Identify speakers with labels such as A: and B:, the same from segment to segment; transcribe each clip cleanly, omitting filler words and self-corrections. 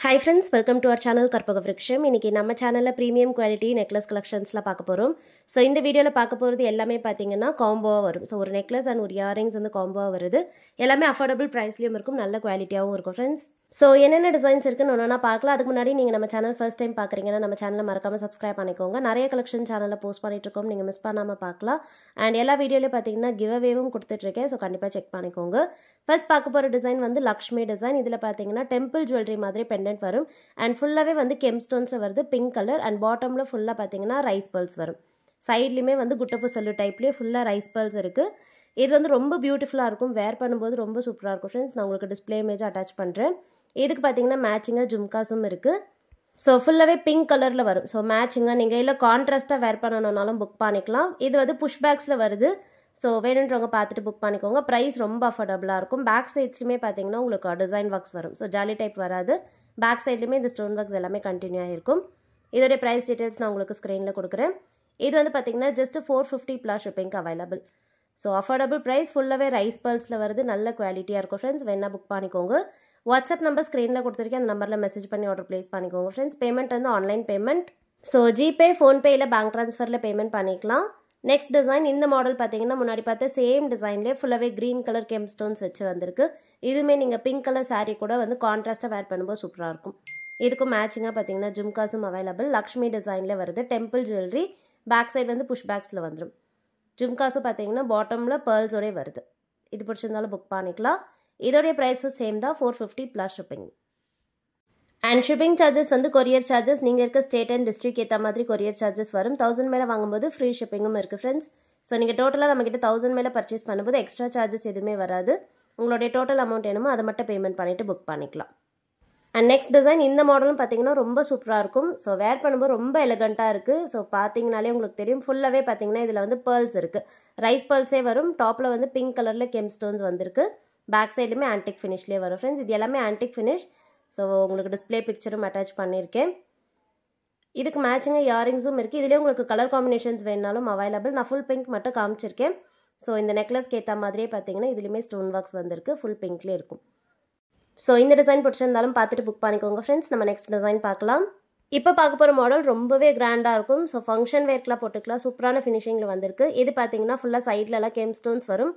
A: Hi friends, welcome to our channel Karpaga Vriksham. இன்னைக்கு நம்ம சேனல்ல பிரீமியம் குவாலிட்டி நெக்லஸ் கலெக்ஷன்ஸ்ல பார்க்க போறோம். சோ இந்த வீடியோல பார்க்க போறது எல்லாமே பாத்தீங்கன்னா காம்போவா வரும். சோ ஒரு நெக்லஸ் and ஒரு இயரிங்ஸ் வந்து காம்போவா வருது. எல்லாமே அஃபோர்டபிள் பிரைஸ்லயும் இருக்கும், நல்ல குவாலிட்டியாவும் இருக்கும் friends. சோ என்னென்ன டிசைன்ஸ் இருக்குன்னு ஒண்ணா பார்க்கலாம். அதுக்கு முன்னாடி நீங்க நம்ம சேனல் ஃபர்ஸ்ட் டைம் பார்க்கறீங்கன்னா நம்ம சேனலை மறக்காம Subscribe பண்ணிக்கோங்க. நிறைய கலெக்ஷன் சேனல்ல போஸ்ட் பண்ணிட்டு இருக்கோம், நீங்க மிஸ் பண்ணாம பார்க்கலாம். and எல்லா வீடியோலயே பாத்தீங்கன்னா கிவ் அவேவும் கொடுத்துட்டு இருக்கேன். சோ கண்டிப்பா செக் பண்ணிக்கோங்க. ஃபர்ஸ்ட் பார்க்க போற டிசைன் வந்து லக்ஷ்மி டிசைன். இதுல பாத்தீங்கன்னா டெம்பிள் ஜுவல்லரி மாதிரி பெண்டன்ட் வரும் and ஃபுல்லாவே வந்து கெம் ஸ்டோன்ஸ் வருது, பிங்க் கலர் and பாட்டம்ல ஃபுல்லா பாத்தீங்கன்னா ரைஸ் pearls வரும். சைடுலயுமே வந்து குட்டப்பு சொல்லு டைப்லயே ஃபுல்லா ரைஸ் pearls இருக்கு. இது வந்து ரொம்ப பியூட்டிஃபுல்லா இருக்கும், வேர் பண்ணும்போது ரொம்ப சூப்பரா இருக்கும் फ्रेंड्स. நான் உங்களுக்கு டிஸ்ப்ளே இமேஜ் அட்டாச் பண்றேன். இதுக்கு பாத்தீங்கன்னா மேட்சிங்கா ஜும்காஸும் இருக்கு. ஸோ ஃபுல்லாகவே பிங்க் கலரில் வரும். ஸோ மேட்சிங்காக நீங்கள் இல்லை கான்ட்ராஸ்ட்டாக வேர் பண்ணணுன்னாலும் புக் பண்ணிக்கலாம். இது வந்து புஷ் பேக்ஸில் வருது. ஸோ வேணுன்றவங்க பார்த்துட்டு புக் பண்ணிக்கோங்க. ப்ரைஸ் ரொம்ப அஃபோர்டபுளாக இருக்கும். பேக் சைட்ஸ்லையுமே பார்த்தீங்கன்னா உங்களுக்கு டிசைன் ஒர்க்ஸ் வரும். ஸோ ஜாலி டைப் வராது. பேக் சைட்லையுமே இந்த ஸ்டோன் ஒர்க்ஸ் எல்லாமே கண்டினியூ ஆகிருக்கும். இதோடைய ப்ரைஸ் டீட்டெயில்ஸ் நான் உங்களுக்கு ஸ்க்ரீனில் கொடுக்குறேன். இது வந்து பார்த்தீங்கன்னா ஜஸ்ட் 450 ப்ளஸ் ஷிப்பிங்க்கு அவைலபிள். ஸோ அஃபோர்டபுள் ப்ரைஸ், ஃபுல்லாகவே ரைஸ் pearlsல வருது, நல்ல குவாலிட்டியாக இருக்கும் ஃப்ரெண்ட்ஸ். வேணா புக் பண்ணிக்கோங்க. வாட்ஸ்அப் நம்பர் ஸ்க்ரீனில் கொடுத்துருக்கேன், அந்த நம்பரில் மெசேஜ் பண்ணி ஆர்டர் ப்ளேஸ் பண்ணிக்கோங்க ஃப்ரெண்ட்ஸ். பேமெண்ட் வந்து online payment. So GPay, PhonePe இல்லை பேங்க் ட்ரான்ஸ்ஃபரில் பேமெண்ட் பண்ணிக்கலாம். நெக்ஸ்ட் டிசைன் இந்த மாடல் பார்த்தீங்கன்னா முன்னாடி பார்த்த சேம் டிசைன்லேயே ஃபுல்லாகவே க்ரீன் கலர் கெம் ஸ்டோன்ஸ் வச்சு வந்திருக்கு. இதுவுமே நீங்கள் பிங்க் கலர் சாரீ கூட வந்து கான்ட்ராஸ்ட்டாக வேர் பண்ணும்போது சூப்பராக இருக்கும். இதுக்கும் மேட்சிங்காக பார்த்தீங்கன்னா ஜும்காஸும் அவைலபிள். லக்ஷ்மி டிசைனில் வருது, டெம்பிள் ஜுவல்லரி. பேக் சைடு வந்து புஷ் பேக்ஸில் வந்துடும். ஜும்காஸும் பார்த்தீங்கன்னா பாட்டமில் பேர்ல்ஸோடய வருது. இது பிடிச்சிருந்தாலும் புக் பண்ணிக்கலாம். இதோடைய ப்ரைஸும் சேம் தான், 450 plus shipping. And shipping charges வந்து கொரியர் சார்ஜஸ் நீங்கள் இருக்க ஸ்டேட் அண்ட் டிஸ்ட்ரிக்ட் ஏற்ற மாதிரி கொரியர் சார்ஜஸ் வரும். 1000 மேலே வாங்கும்போது ஃப்ரீ ஷிப்பிங்கும் இருக்குது ஃப்ரெண்ட்ஸ். ஸோ நீங்கள் டோட்டலாக நம்மக்கிட்ட 1000 மேலே பர்ச்சேஸ் பண்ணும்போது எக்ஸ்ட்ரா சார்ஜஸ் எதுவுமே வராது. உங்களுடைய டோட்டல் அமௌண்ட் என்னமோ அதை மட்டும் பேமெண்ட் பண்ணிவிட்டு புக் பண்ணிக்கலாம். அண்ட் நெக்ஸ்ட் டிசைன் இந்த மாடலும் பார்த்தீங்கன்னா ரொம்ப சூப்பராக இருக்கும். ஸோ வேர் பண்ணும்போது ரொம்ப எலகண்ட்டாக இருக்குது. ஸோ பார்த்தீங்கனாலே உங்களுக்கு தெரியும், ஃபுல்லாகவே பார்த்தீங்கன்னா இதில் வந்து பேர்ல்ஸ் இருக்குது, ரைஸ் pearlsே வரும். டாப்பில் வந்து பிங்க் கலரில் கெம் ஸ்டோன்ஸ் வந்திருக்கு. பேக் சைடுமே ஆன்டிக் ஃபினிஷ்லேயே வரும் ஃப்ரெண்ட்ஸ். இது எல்லாமே ஆன்டிக் ஃபினிஷ். ஸோ உங்களுக்கு டிஸ்பிளே பிக்சரும் அட்டாச் பண்ணியிருக்கேன். இதுக்கு மேட்சிங்காக இயரிங்ஸும் இருக்குது. இதுலேயே உங்களுக்கு கலர் காம்பினேஷன்ஸ் வேணாலும் அவைலபிள். நான் ஃபுல் பிங்க் மட்டும் காமிச்சிருக்கேன். ஸோ இந்த நெக்லஸ்க்கு ஏற்ற மாதிரியே பார்த்தீங்கன்னா இதுலேயுமே ஸ்டோன் ஒர்க்ஸ் வந்திருக்கு, ஃபுல் பிங்க்லேயே இருக்கும். ஸோ இந்த டிசைன் பிடிச்சிருந்தாலும் பார்த்துட்டு புக் பண்ணிக்கோங்க ஃப்ரெண்ட்ஸ். நம்ம நெக்ஸ்ட் டிசைன் பார்க்கலாம். இப்போ பார்க்க போகிற மாடல் ரொம்பவே கிராண்டாக இருக்கும். ஸோ ஃபங்க்ஷன் வேர்க்கெலாம் போட்டுக்கலாம், சூப்பரான ஃபினிஷிங்கில் வந்திருக்கு. இது பார்த்தீங்கன்னா ஃபுல்லாக சைட்லலாம் கெம் ஸ்டோன்ஸ் வரும்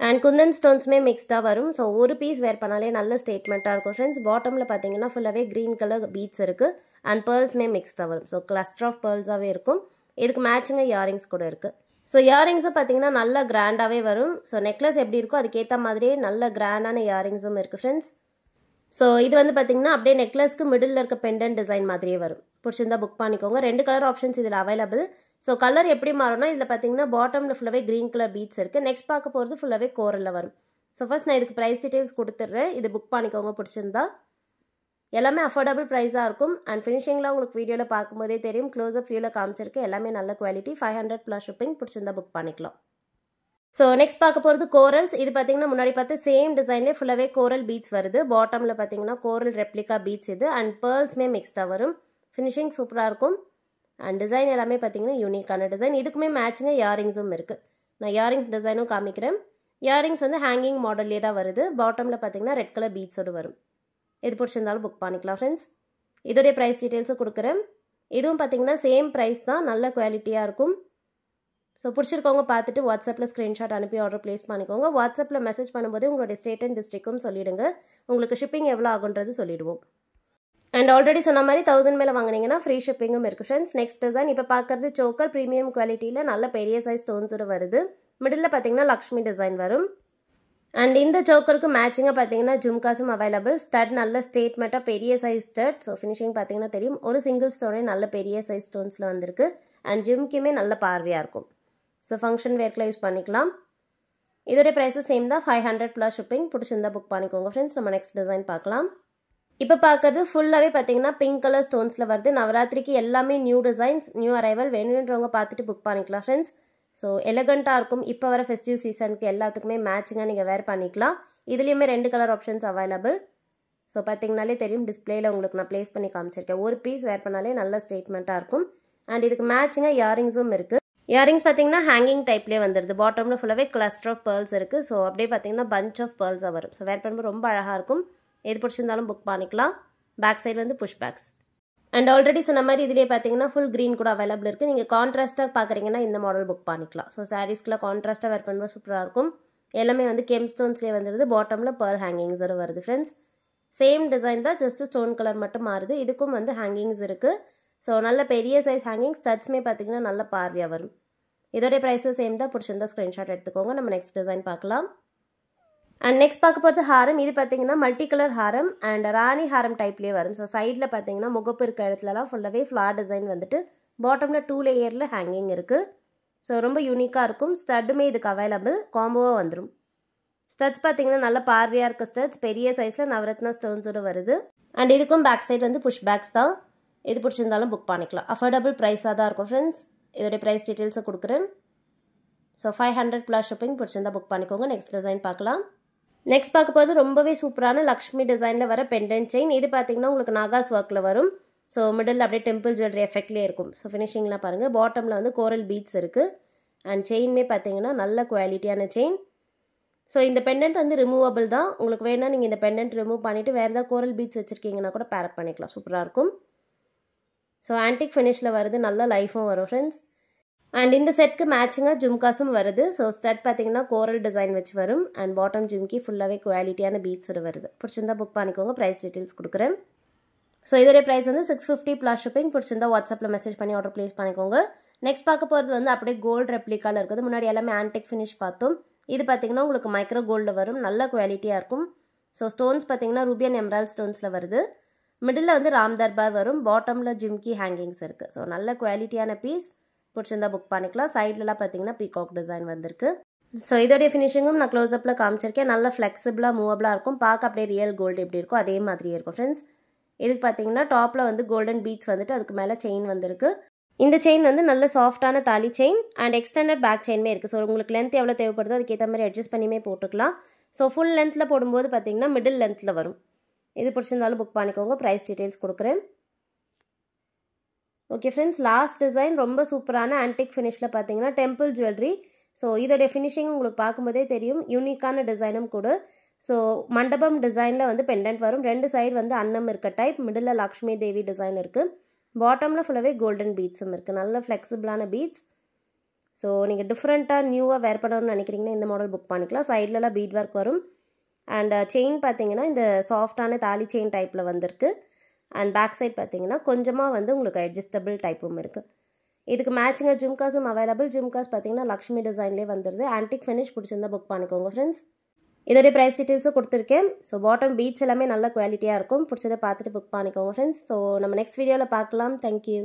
A: அண்ட் குந்தன் ஸ்டோன்ஸுமே மிக்ஸ்டாக வரும். ஸோ ஒரு பீஸ் வேர் பண்ணாலே நல்ல ஸ்டேட்மெண்ட்டாக இருக்கும் ஃப்ரெண்ட்ஸ். பாட்டமில் பார்த்தீங்கன்னா ஃபுல்லாகவே க்ரீன் கலர் பீட்ஸ் இருக்குது அண்ட் பேர்ல்ஸுமே மிக்ஸ்டாக வரும். ஸோ கிளஸ்டர் ஆஃப் பேர்ல்ஸாகவே இருக்கும். இதுக்கு மேட்சிங்காக இயரிங்ஸ் கூட இருக்குது. ஸோ இயரிங்ஸும் பார்த்தீங்கன்னா நல்லா கிராண்டாகவே வரும். ஸோ நெக்லஸ் எப்படி இருக்கோ அதுக்கேற்ற மாதிரியே நல்ல கிராண்டான இயரிங்ஸும் இருக்குது ஃப்ரெண்ட்ஸ். ஸோ இது வந்து பார்த்தீங்கன்னா அப்படியே நெக்லஸ்க்கு மிடில் இருக்க பெண்டன்ட் டிசைன் மாதிரியே வரும். பிடிச்சிருந்தா புக் பண்ணிக்கோங்க. 2 கலர் ஆப்ஷன்ஸ் இதில் அவைலபிள். ஸோ கலர் எப்படி மாறும்னா இதில் பார்த்தீங்கன்னா பாட்டமில் ஃபுல்லாகவே க்ரீன் கலர் பீட்ஸ் இருக்குது. நெக்ஸ்ட் பார்க்க போகிறது ஃபுல்லாகவே கோரலில் வரும். ஸோ ஃபர்ஸ்ட் நான் இதுக்கு ப்ரைஸ் டீட்டெயில்ஸ் கொடுத்துட்றேன், இது புக் பண்ணிக்கோங்க பிடிச்சிருந்தா. எல்லாமே அஃபோர்டபுள் ப்ரைஸாக இருக்கும். அண்ட் ஃபினிஷிங்லாம் உங்களுக்கு வீடியோவில் பார்க்கும்போதே தெரியும், க்ளோஸ்அப் வியூவில் காமிச்சிருக்கு. எல்லாமே நல்ல குவாலிட்டி, 500 ப்ளஸ் ஷிப்பிங். பிடிச்சிருந்தா புக் பண்ணிக்கலாம். ஸோ நெக்ஸ்ட் பார்க்க போகிறது கோரல்ஸ். இது பார்த்தீங்கன்னா முன்னாடி பார்த்து சேம் டிசைன்லேயே ஃபுல்லாகவே கோரல் பீட்ஸ் வருது. பாட்டமில் பார்த்தீங்கன்னா கோரல் ரெப்ளிகா பீட்ஸ் இது அண்ட் பேர்ல்ஸுமே மிக்ஸ்டாக வரும். ஃபினிஷிங் சூப்பராக இருக்கும் அண்ட் டிசைன் எல்லாமே பார்த்தீங்கன்னா யூனிக்கான டிசைன். இதுக்குமே மேட்சிங்காக இயரிங்ஸும் இருக்குது. நான் இயரிங்ஸ் டிசைனும் காமிக்கிறேன். இயரிங்ஸ் வந்து ஹேங்கிங் மாடல்லே தான் வருது. பாட்டமில் பார்த்தீங்கன்னா ரெட் கலர் பீட்ஸோடு வரும். இது பிடிச்சிருந்தாலும் புக் பண்ணிக்கலாம் ஃப்ரெண்ட்ஸ். இதோடைய ப்ரைஸ் டீட்டெயில்ஸும் கொடுக்குறேன். இதுவும் பார்த்தீங்கன்னா சேம் ப்ரைஸ் தான், நல்ல குவாலிட்டியாக இருக்கும். ஸோ பிடிச்சிருக்கவங்க பார்த்துட்டு வாட்ஸ்அப்பில் ஸ்க்ரீன்ஷாட் அனுப்பி ஆர்டர் ப்ளேஸ் பண்ணிக்கோங்க. வாட்ஸ்அப்பில் மெசேஜ் பண்ணும்போது உங்களுடைய ஸ்டேட் அண்ட் டிஸ்ட்ரிக்கும் சொல்லிவிடுங்க. உங்களுக்கு ஷிப்பிங் எவ்வளோ ஆகுன்றது சொல்லிவிடுவோம். அண்ட் ஆல்ரெடி சொன்ன மாதிரி 1000 மேலே வாங்கினீங்கன்னா ஃப்ரீ ஷிப்பிங்கும் இருக்குது ஃப்ரெண்ட்ஸ். நெக்ஸ்ட் டிசைன் இப்போ பார்க்குறது சோக்கர் ப்ரீமியம் குவாலிட்டியில் நல்ல பெரிய சைஸ் ஸ்டோன்ஸோடு வருது. மிடில் பார்த்தீங்கன்னா லக்ஷ்மி டிசைன் வரும். அண்ட் இந்த சோக்கருக்கு மேட்சிங்காக பார்த்தீங்கன்னா ஜும்காஸும் அவைலபிள். ஸ்டட் நல்ல ஸ்டேட்மெண்ட்டாக பெரிய சைஸ் ஸ்டட். ஸோ ஃபினிஷிங் பார்த்தீங்கன்னா தெரியும், ஒரு சிங்கிள் ஸ்டோனே நல்ல பெரிய சைஸ் ஸ்டோன்ஸில் வந்திருக்கு அண்ட் ஜிம்க்குமே நல்ல பார்வையாக இருக்கும். ஸோ ஃபங்க்ஷன் வேர்க்கில் யூஸ் பண்ணிக்கலாம். இதோடைய ப்ரைஸும் சேம் தான், 500 ப்ளஸ் ஷிப்பிங். பிடிச்சிருந்தா புக் பண்ணிக்கோங்க ஃப்ரெண்ட்ஸ். நம்ம நெக்ஸ்ட் டிசைன் பார்க்கலாம். இப்போ பார்க்குறது ஃபுல்லாகவே பார்த்தீங்கன்னா பிங்க் கலர் ஸ்டோன்ஸில் வருது. நவராத்திரிக்கு எல்லாமே நியூ டிசைன்ஸ், நியூ அரைவல். வேணுன்றவங்க பார்த்துட்டு புக் பண்ணிக்கலாம் ஃப்ரெண்ட்ஸ். ஸோ எலகண்ட்டாக இருக்கும். இப்போ வர ஃபெஸ்டிவ் சீசனுக்கு எல்லாத்துக்குமே மேட்சிங்காக நீங்கள் வேர் பண்ணிக்கலாம். இதுலேயுமே 2 கலர் ஆப்ஷன்ஸ் அவைலபிள். ஸோ பார்த்தீங்கனாலே தெரியும், டிஸ்பிளேயில் உங்களுக்கு நான் ப்ளேஸ் பண்ணி காமிச்சிருக்கேன். ஒரு பீஸ் வேர் பண்ணாலே நல்ல ஸ்டேட்மெண்ட்டாக இருக்கும். அண்ட் இதுக்கு மேட்சிங்காக இயரிங்ஸும் இருக்குது. இயரிங்ஸ் பார்த்தீங்கன்னா ஹேங்கிங் டைப்லேயே வந்துடுது. பாட்டமில் ஃபுல்லாகவே கிளஸ்டர் ஆஃப் பேர்ல்ஸ் இருக்குது. ஸோ அப்படியே பார்த்தீங்கன்னா பஞ்ச் ஆஃப் பேர்ல்ஸாக வரும். ஸோ வேர் பண்ணும்போது ரொம்ப அழகாக இருக்கும். எது பிடிச்சிருந்தாலும் புக் பண்ணிக்கலாம். பேக் சைடு வந்து புஷ் பேக்ஸ். அண்ட் ஆல்ரெடி சொன்ன மாதிரி இதிலே பார்த்தீங்கன்னா ஃபுல் க்ரீன் கூட அவைலபிள் இருக்குது. நீங்கள் கான்ட்ராஸ்ட்டாக பார்க்குறீங்கன்னா இந்த மாடல் புக் பண்ணிக்கலாம். ஸோ சாரீஸ்க்குலாம் கான்ட்ராஸ்ட்டாக வேர் பண்ணும்போது சூப்பராக இருக்கும். எல்லாமே வந்து கெம் ஸ்டோன்ஸ்லேயே வந்துடுது. பாட்டமில் பேர்ல் ஹேங்கிங்ஸோட வருது ஃப்ரெண்ட்ஸ். சேம் டிசைன் தான், ஜஸ்ட் ஸ்டோன் கலர் மட்டும் மாறுது. இதுக்கும் வந்து ஹேங்கிங்ஸ் இருக்குது. ஸோ நல்ல பெரிய சைஸ் ஹேங்கிங், ஸ்டட்ஸுமே பார்த்தீங்கன்னா நல்ல பார்வையாக வரும். இதோடைய ப்ரைஸஸ் சேம் தான். பிடிச்சிருந்தா ஸ்க்ரீன்ஷாட் எடுத்துக்கோங்க. நம்ம நெக்ஸ்ட் டிசைன் பார்க்கலாம். அண்ட் நெக்ஸ்ட் பார்க்க போகிறது ஹாரம். இது பார்த்தீங்கன்னா மல்டி கலர் ஹாரம் அண்ட் ராணி ஹாரம் டைப்லேயே வரும். ஸோ சைடில் பார்த்தீங்கன்னா முகப்பு இருக்க இடத்துலலாம் ஃபுல்லாகவே ஃப்ளார் டிசைன் வந்துட்டு பாட்டமில் 2 லேயரில் ஹேங்கிங் இருக்குது. ஸோ ரொம்ப யூனிக்காக இருக்கும். ஸ்டட்டுமே இதுக்கு அவைலபிள், காம்போவாக வந்துடும். ஸ்டட்ஸ் பார்த்தீங்கன்னா நல்ல பார்வையாக இருக்க ஸ்டட்ஸ், பெரிய சைஸில் நவரத்னா ஸ்டோன்ஸோடு வருது. அண்ட் இதுக்கும் பேக் சைடு வந்து புஷ் பேக்ஸ் தான். இது பிடிச்சிருந்தாலும் புக் பண்ணிக்கலாம். அஃபோர்டபுள் ப்ரைஸாக தான் இருக்கும் ஃப்ரெண்ட்ஸ். இதோடைய ப்ரைஸ் டீட்டெயில்ஸை கொடுக்குறேன். So 500 plus shipping. பிடிச்சிருந்தா புக் பண்ணிக்கோங்க. நெக்ஸ்ட் டிசைன் பார்க்கலாம். நெக்ஸ்ட் பார்க்க போது ரொம்பவே சூப்பரான லக்ஷ்மி டிசைனில் வர பெண்டன்ட் செயின். இது பார்த்தீங்கன்னா உங்களுக்கு நாகாஸ் ஒர்க்கில் வரும். ஸோ மிடில் அப்படியே டெம்பிள் ஜுவல்லரி எஃபெக்ட்லேயே இருக்கும். ஸோ ஃபினிஷிங்லாம் பாருங்கள். பாட்டமில் வந்து கோரல் பீட்ஸ் இருக்குது. அண்ட் செயின்மே பார்த்தீங்கன்னா நல்ல குவாலிட்டியான செயின். ஸோ இந்த பெண்டன்ட் வந்து ரிமூவபிள் தான். உங்களுக்கு வேணால் நீங்கள் இந்த பெண்டன்ட் ரிமூவ் பண்ணிவிட்டு வேறு ஏதாவது கோரல் பீட்ஸ் வச்சுருக்கீங்கன்னா கூட பேரப் பண்ணிக்கலாம். சூப்பராக இருக்கும். ஸோ ஆன்டிக் ஃபினிஷில் வருது. நல்ல லைஃபும் வரும் ஃப்ரெண்ட்ஸ். அண்ட் இந்த செட்க்கு மேட்சிங்காக ஜும்காஸும் வருது. ஸோ ஸ்டட் பார்த்தீங்கன்னா கோரல் டிசைன் வச்சு வரும். அண்ட் பாட்டம் ஜிம்கி ஃபுல்லாகவே குவாலிட்டியான பீட்ஸோட வருது. பிடிச்சிருந்தா புக் பண்ணிக்கோங்க. ப்ரைஸ் டீட்டெயில்ஸ் கொடுக்குறேன். ஸோ இதோடைய ப்ரைஸ் வந்து 650 ப்ளஸ் ஷிப்பிங். பிடிச்சிருந்தா வாட்ஸ்அப்பில் மெசேஜ் பண்ணி ஆர்டர் ப்ளேஸ் பண்ணிக்கோங்க. நெக்ஸ்ட் பார்க்க போகிறது வந்து அப்படியே கோல்டு ரெப்ளிகாவில் இருக்குது. முன்னாடி எல்லாமே ஆன்டிக் ஃபினிஷ் பார்த்தோம். இது பார்த்தீங்கன்னா உங்களுக்கு மைக்ரோ கோல்டில் வரும். நல்ல குவாலிட்டியாக இருக்கும். ஸோ ஸ்டோன்ஸ் பார்த்தீங்கன்னா ரூபியன் எம்ரால்ட் ஸ்டோன்ஸில் வருது. மிடில் வந்து ராம் தர்பார் வரும். பாட்டமில் ஜிம்கி ஹேங்கிங்ஸ் இருக்குது. ஸோ நல்ல குவாலிட்டியான பீஸ். பிடிச்சிருந்தா புக் பண்ணிக்கலாம். சைட்லலாம் பார்த்தீங்கன்னா பீகாக் டிசைன் வந்திருக்கு. ஸோ இதோடைய ஃபினிஷிங்கும் நான் க்ளோஸ்அப்பில் காமிச்சிருக்கேன். நல்லா ஃப்ளெக்சிபிளாக மூவபிளாக இருக்கும். பார்க்க அப்படியே ரியல் கோல்டு எப்படி இருக்கும் அதே மாதிரியே இருக்கும் ஃப்ரெண்ட்ஸ். இதுக்கு பார்த்தீங்கன்னா டாப்பில் வந்து கோல்டன் பீட்ஸ் வந்துட்டு அதுக்கு மேலே செயின் வந்திருக்கு. இந்த செயின் வந்து நல்ல சாஃப்டான தாலி செயின் அண்ட் எக்ஸ்டெண்டட் பேக் செயின்மே இருக்குது. ஸோ உங்களுக்கு லென்த் எவ்வளோ தேவைப்படுதோ அதுக்கேற்ற மாதிரி அட்ஜஸ்ட் பண்ணியுமே போட்டுக்கலாம். ஸோ ஃபுல் லென்த்தில் போடும்போது பார்த்தீங்கன்னா மிடில் லென்த்தில் வரும். இது பிடிச்சிருந்தாலும் புக் பண்ணிக்கோங்க. ப்ரைஸ் டீட்டெயில்ஸ் கொடுக்குறேன். ஓகே ஃப்ரெண்ட்ஸ், லாஸ்ட் டிசைன் ரொம்ப சூப்பரான ஆன்டிக் ஃபினிஷில் பார்த்தீங்கன்னா டெம்பிள் ஜுவல்லரி. ஸோ இதோடைய ஃபினிஷிங் உங்களுக்கு பார்க்கும்போதே தெரியும். யூனிக்கான டிசைனும் கூட. ஸோ மண்டபம் டிசைனில் வந்து பெண்டன்ட் வரும். 2 சைடு வந்து அன்னம் இருக்க type. Middle Lakshmi Devi design இருக்குது. பாட்டமில் ஃபுல்லாகவே கோல்டன் பீட்ஸும் இருக்குது. நல்ல ஃப்ளெக்சிபிளான பீட்ஸ். ஸோ நீங்கள் டிஃப்ரெண்ட்டாக நியூவாக வேர் பண்ணணும்னு நினைக்கிறீங்கன்னா இந்த மாடல் புக் பண்ணிக்கலாம். சைட்லலாம் பீட் ஒர்க் வரும். அண்ட் செயின் பார்த்தீங்கன்னா இந்த சாஃப்டான தாலி செயின் டைப்பில் வந்திருக்கு. அண்ட் பேக் சைட் பார்த்தீங்கன்னா கொஞ்சமாக வந்து உங்களுக்கு அட்ஜஸ்டபிள் டைப்பும் இருக்குது. இதுக்கு மேட்சிங்காக ஜும்காஸும் அவைலபிள். ஜும்காஸ் பார்த்தீங்கன்னா லக்ஷ்மி டிசைன்லேயே வந்துடுது. Antique finish. பிடிச்சிருந்தா புக் பண்ணிக்கோங்க ஃப்ரெண்ட்ஸ். இதோடைய ப்ரைஸ் டீட்டெயில்ஸும் கொடுத்துருக்கேன். ஸோ பாட்டம் பீட்ஸ் எல்லாமே நல்ல குவாலிட்டியாக இருக்கும். பிடிச்சதை பார்த்துட்டு புக் பண்ணிக்கோங்க ஃப்ரெண்ட்ஸ். ஸோ நம்ம நெக்ஸ்ட் வீடியோவில் பார்க்கலாம். தேங்க்யூ.